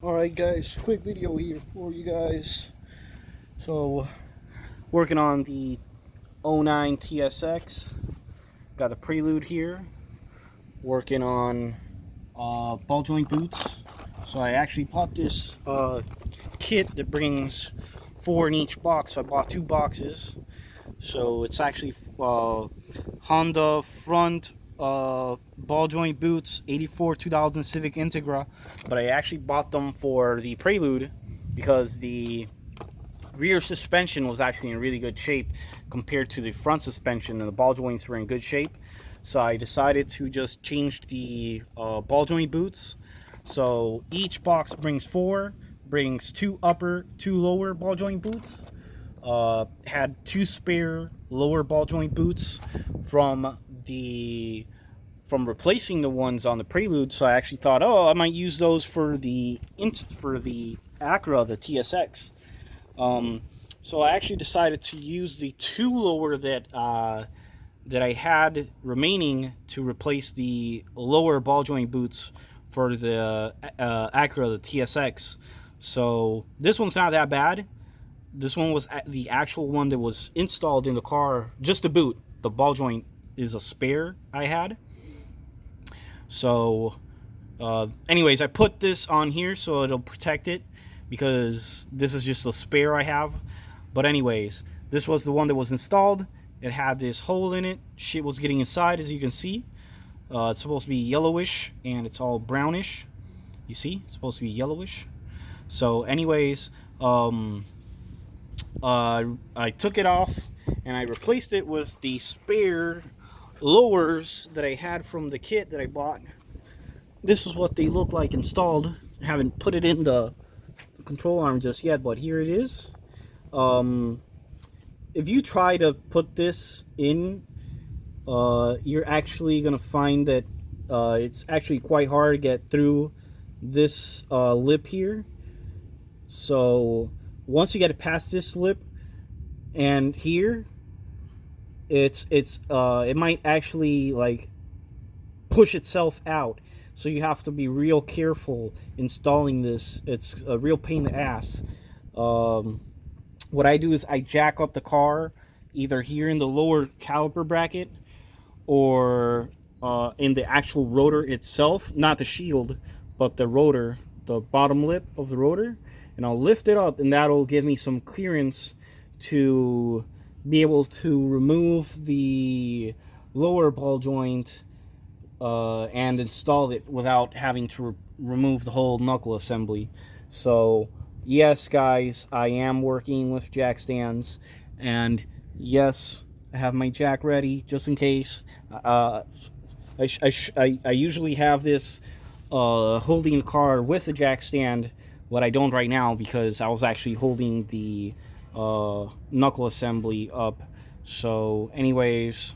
Alright guys, quick video here for you guys. So, working on the '09 TSX. Got a Prelude here. Working on ball joint boots. So I actually bought this kit that brings 4 in each box. So I bought 2 boxes. So it's actually Honda front ball joint boots, 84 2000 Civic Integra, but I actually bought them for the Prelude because the rear suspension was actually in really good shape compared to the front suspension, and the ball joints were in good shape. So I decided to just change the ball joint boots. So each box brings 4, brings 2 upper, 2 lower ball joint boots. Had 2 spare lower ball joint boots from replacing the ones on the Prelude, so I actually thought, oh, I might use those for the Acura, the TSX. So I actually decided to use the 2 lower that I had remaining to replace the lower ball joint boots for the Acura, the TSX. So this one's not that bad. This one was the actual one that was installed in the car, just the boot. The ball joint is a spare I had. So anyways, I put this on here so it'll protect it, because this is just a spare I have. But anyways, this was the one that was installed. It had this hole in it. Shit was getting inside, as you can see. It's supposed to be yellowish, and it's all brownish. You see, it's supposed to be yellowish. So anyways, I took it off and I replaced it with the spare lowers that I had from the kit that I bought. This is what they look like installed. I haven't put it in the control arm just yet, but here it is. If you try to put this in, you're actually gonna find that it's actually quite hard to get through this lip here. So once you get it past this lip and here, it might actually like push itself out. So you have to be real careful installing this. It's a real pain in the ass. What I do is I jack up the car either here in the lower caliper bracket or in the actual rotor itself, not the shield, but the rotor, the bottom lip of the rotor, and I'll lift it up, and that'll give me some clearance to be able to remove the lower ball joint and install it without having to remove the whole knuckle assembly. So yes guys, I am working with jack stands, and yes, I have my jack ready just in case. I usually have this holding the car with the jack stand, but I don't right now because I was actually holding the knuckle assembly up. So anyways,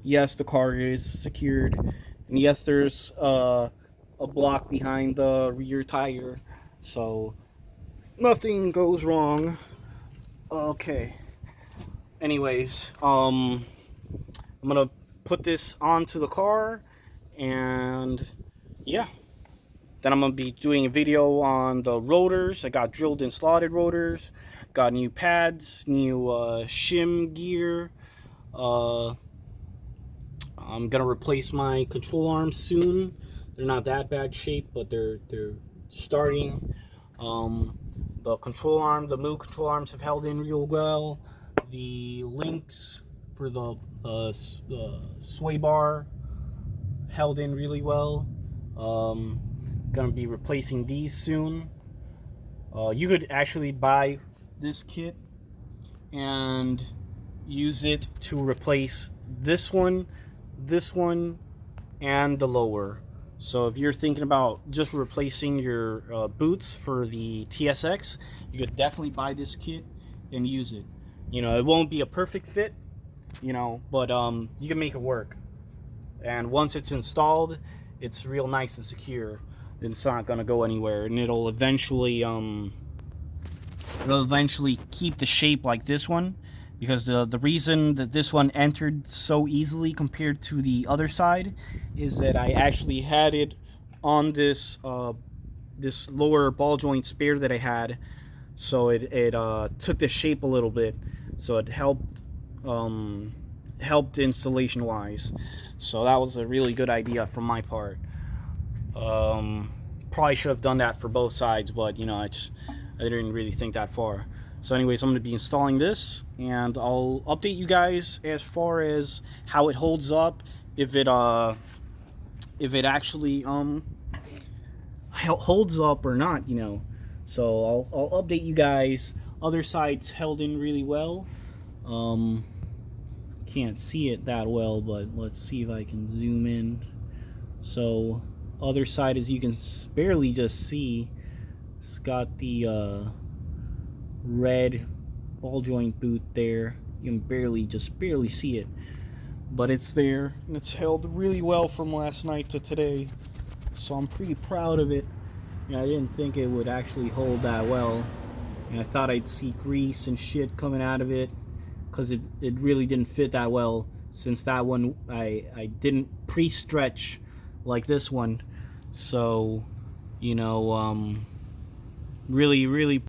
yes, the car is secured, and yes, there's a block behind the rear tire, so nothing goes wrong. Okay, anyways, I'm gonna put this onto the car, and yeah, then I'm gonna be doing a video on the rotors. I got drilled and slotted rotors, got new pads, new shim gear. I'm gonna replace my control arms soon. They're not that bad shape, but they're starting. The control arm, the Moo control arms have held in real well. The links for the sway bar held in really well. Gonna be replacing these soon. You could actually buy this kit and use it to replace this one, and the lower. So if you're thinking about just replacing your boots for the TSX, you could definitely buy this kit and use it. You know, it won't be a perfect fit, you know, but you can make it work. And once it's installed, it's real nice and secure. It's not gonna go anywhere, and it'll eventually keep the shape like this one, because the reason that this one entered so easily compared to the other side is that I actually had it on this this lower ball joint spare that I had, so it took the shape a little bit, so it helped installation wise. So that was a really good idea from my part. Probably should have done that for both sides, but you know, I didn't really think that far. So anyways, I'm going to be installing this, and I'll update you guys as far as how it holds up, if it actually holds up or not, you know. So I'll update you guys. Other sides held in really well. Can't see it that well, but let's see if I can zoom in. So other side, as you can barely just see, it's got the red ball joint boot there. You can barely see it, but it's there, and it's held really well from last night to today, so I'm pretty proud of it. And I didn't think it would actually hold that well, and I thought I'd see grease and shit coming out of it, because it really didn't fit that well, since that one I didn't pre-stretch like this one. So, you know, really